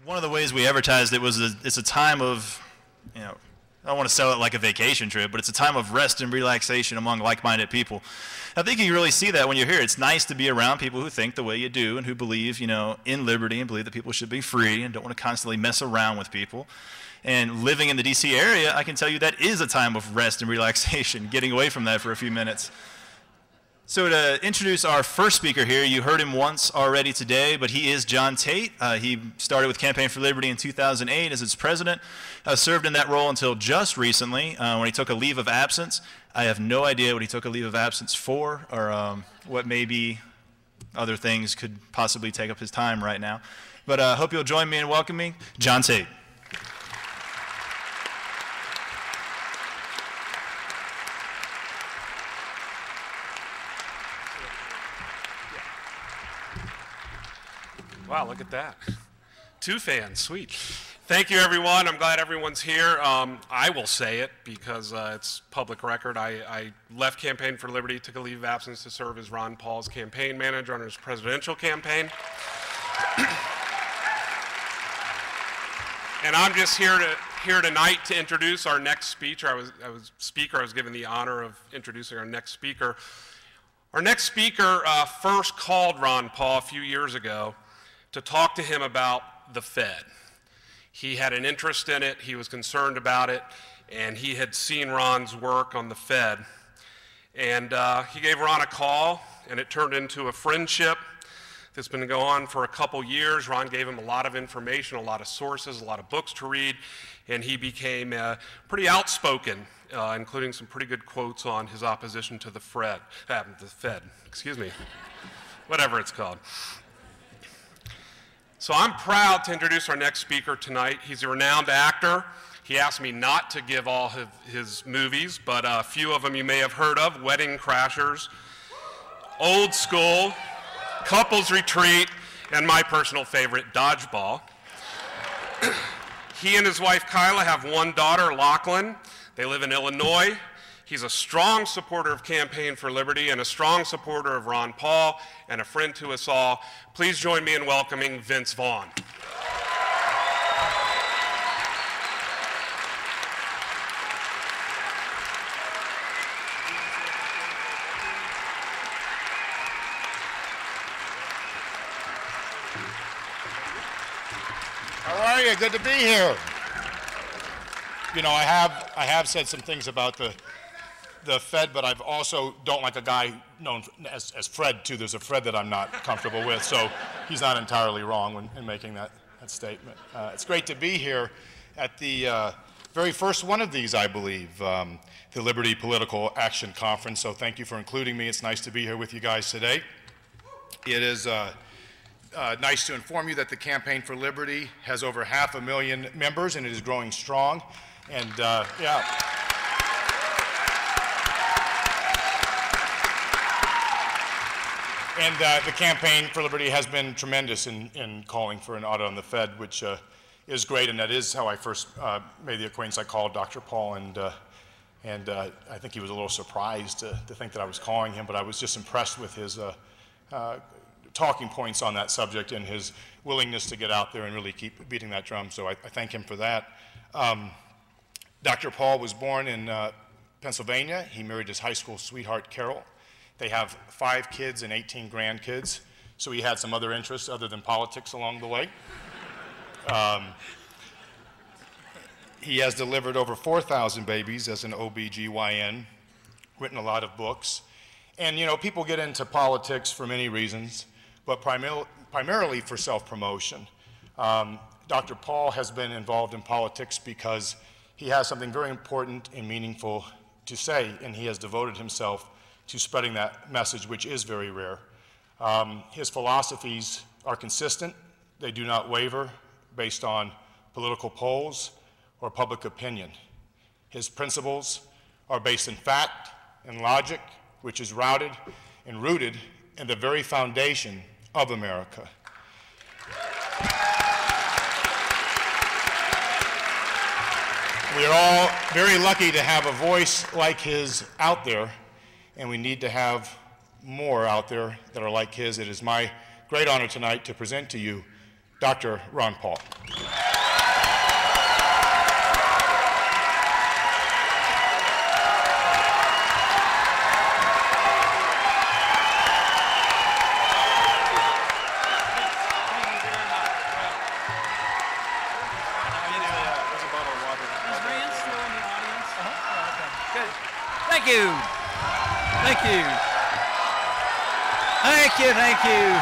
One of the ways we advertised it was it's a time of, you know, I don't want to sell it like a vacation trip, but it's a time of rest and relaxation among like-minded people. I think you can really see that when you're here. It's nice to be around people who think the way you do and who believe, you know, in liberty and believe that people should be free and don't want to constantly mess around with people. And living in the D.C. area, I can tell you that is a time of rest and relaxation, getting away from that for a few minutes. So to introduce our first speaker here, you heard him once already today, but he is John Tate. He started with Campaign for Liberty in 2008 as its president, served in that role until just recently when he took a leave of absence. I have no idea what he took a leave of absence for or what maybe other things could possibly take up his time right now. But I hope you'll join me in welcoming John Tate. Wow, look at that. 2 fans, sweet. Thank you, everyone. I'm glad everyone's here. I will say it because it's public record. I left Campaign for Liberty, took a leave of absence to serve as Ron Paul's campaign manager on his presidential campaign. And I'm just here tonight to introduce our next speaker. I was given the honor of introducing our next speaker. Our next speaker first called Ron Paul a few years ago to talk to him about the Fed. He had an interest in it, he was concerned about it, and he had seen Ron's work on the Fed. And he gave Ron a call, and it turned into a friendship that's been going on for a couple years. Ron gave him a lot of information, a lot of sources, a lot of books to read, and he became pretty outspoken, including some pretty good quotes on his opposition to the Fed, excuse me, whatever it's called. So I'm proud to introduce our next speaker tonight. He's a renowned actor. He asked me not to give all of his movies, but a few of them you may have heard of: Wedding Crashers, Old School, Couples Retreat, and my personal favorite, Dodgeball. He and his wife Kyla have one daughter, Lachlan. They live in Illinois. He's a strong supporter of Campaign for Liberty and a strong supporter of Ron Paul and a friend to us all. Please join me in welcoming Vince Vaughn. How are you? Good to be here. You know, I have said some things about the Fed, but I've also don't like a guy known as Fred, too. There's a Fred that I'm not comfortable with, so he's not entirely wrong in making that statement. It's great to be here at the very first one of these, I believe, the Liberty Political Action Conference, so thank you for including me. It's nice to be here with you guys today. It is nice to inform you that the Campaign for Liberty has over 500,000 members, and it is growing strong. And yeah. And the Campaign for Liberty has been tremendous in calling for an audit on the Fed, which is great, and that is how I first made the acquaintance. I called Dr. Paul, and I think he was a little surprised to think that I was calling him, but I was just impressed with his talking points on that subject and his willingness to get out there and really keep beating that drum, so I thank him for that. Dr. Paul was born in Pennsylvania. He married his high school sweetheart, Carol. They have 5 kids and 18 grandkids, so he had some other interests other than politics along the way. He has delivered over 4,000 babies as an OBGYN, written a lot of books. And, you know, people get into politics for many reasons, but primarily for self-promotion. Dr. Paul has been involved in politics because he has something very important and meaningful to say, and he has devoted himself to spreading that message, which is very rare. His philosophies are consistent. They do not waver based on political polls or public opinion. His principles are based in fact and logic, which is routed and rooted in the very foundation of America. We are all very lucky to have a voice like his out there, and we need to have more out there that are like his. It is my great honor tonight to present to you Dr. Ron Paul. Thank you. Thank you. Thank you, thank you.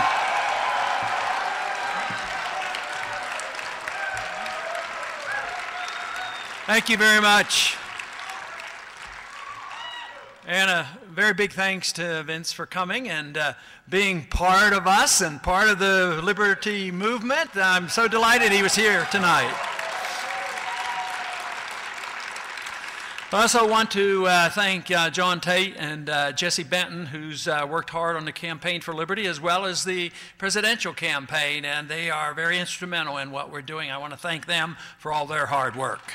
Thank you very much. And a very big thanks to Vince for coming and being part of us and part of the Liberty movement. I'm so delighted he was here tonight. I also want to thank John Tate and Jesse Benton, who's worked hard on the Campaign for Liberty as well as the presidential campaign, and they are very instrumental in what we're doing. I want to thank them for all their hard work.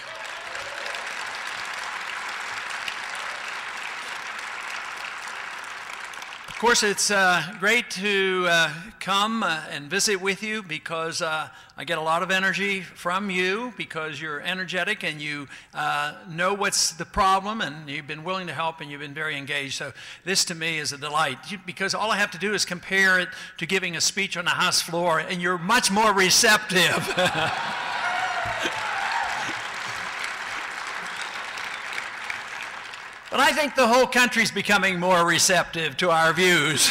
Of course, it's great to come and visit with you because I get a lot of energy from you because you're energetic and you know what's the problem and you've been willing to help and you've been very engaged. So this to me is a delight because all I have to do is compare it to giving a speech on the House floor and you're much more receptive. But I think the whole country's becoming more receptive to our views.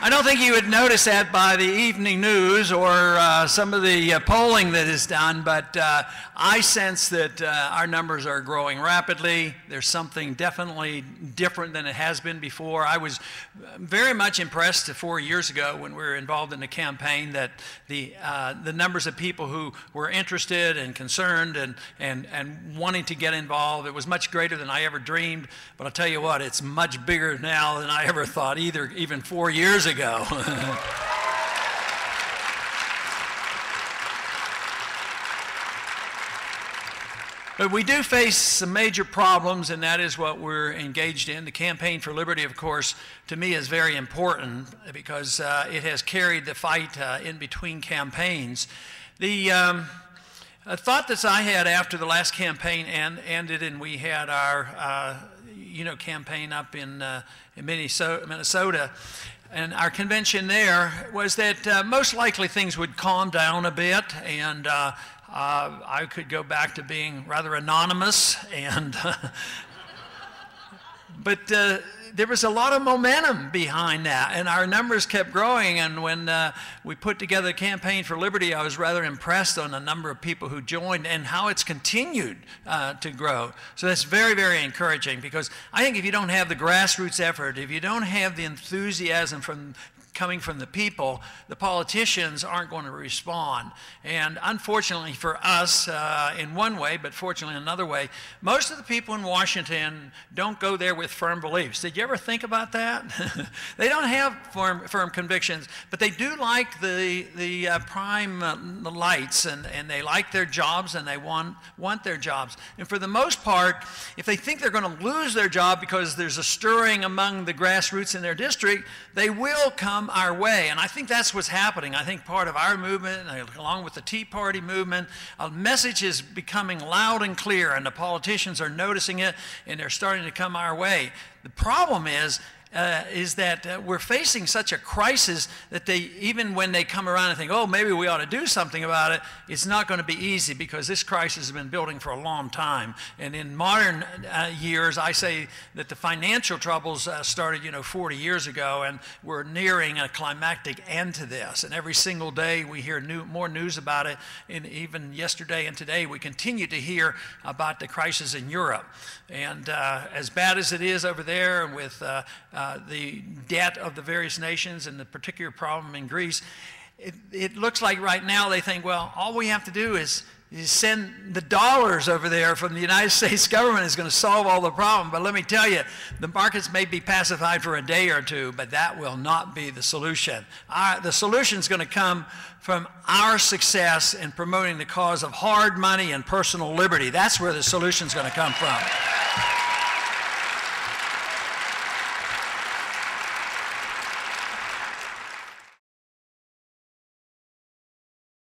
I don't think you would notice that by the evening news or some of the polling that is done, but I sense that our numbers are growing rapidly. There's something definitely different than it has been before. I was very much impressed 4 years ago when we were involved in the campaign that the numbers of people who were interested and concerned and wanting to get involved, it was much greater than I ever dreamed. But I'll tell you what, it's much bigger now than I ever thought either, even 4 years ago. But we do face some major problems, and that is what we're engaged in. The Campaign for Liberty, of course, to me is very important because it has carried the fight in between campaigns. The thought that I had after the last campaign ended and we had our campaign up in Minnesota, and our convention there was that most likely things would calm down a bit and I could go back to being rather anonymous and but there was a lot of momentum behind that, and our numbers kept growing. And when we put together the Campaign for Liberty, I was rather impressed on the number of people who joined and how it's continued to grow. So that's very, very encouraging because I think if you don't have the grassroots effort, if you don't have the enthusiasm coming from the people, the politicians aren't going to respond. And unfortunately for us, in one way, but fortunately in another way, most of the people in Washington don't go there with firm beliefs. Did you ever think about that? They don't have firm convictions, but they do like the prime lights, and they like their jobs, and they want their jobs. And for the most part, if they think they're going to lose their job because there's a stirring among the grassroots in their district, they will come our way. And I think that's what's happening. I think part of our movement, along with the Tea Party movement, a message is becoming loud and clear, and the politicians are noticing it, and they're starting to come our way. The problem is that we're facing such a crisis that even when they come around and think, oh, maybe we ought to do something about it, it's not going to be easy because this crisis has been building for a long time. And in modern years, I say that the financial troubles started, 40 years ago, and we're nearing a climactic end to this. And every single day we hear more news about it. And even yesterday and today, we continue to hear about the crisis in Europe. And as bad as it is over there, and with the debt of the various nations and the particular problem in Greece, it looks like right now they think, well, all we have to do is send the dollars over there from the United States government is going to solve all the problem. But let me tell you, the markets may be pacified for a day or two, but that will not be the solution. The solution is going to come from our success in promoting the cause of hard money and personal liberty. That's where the solution is going to come from.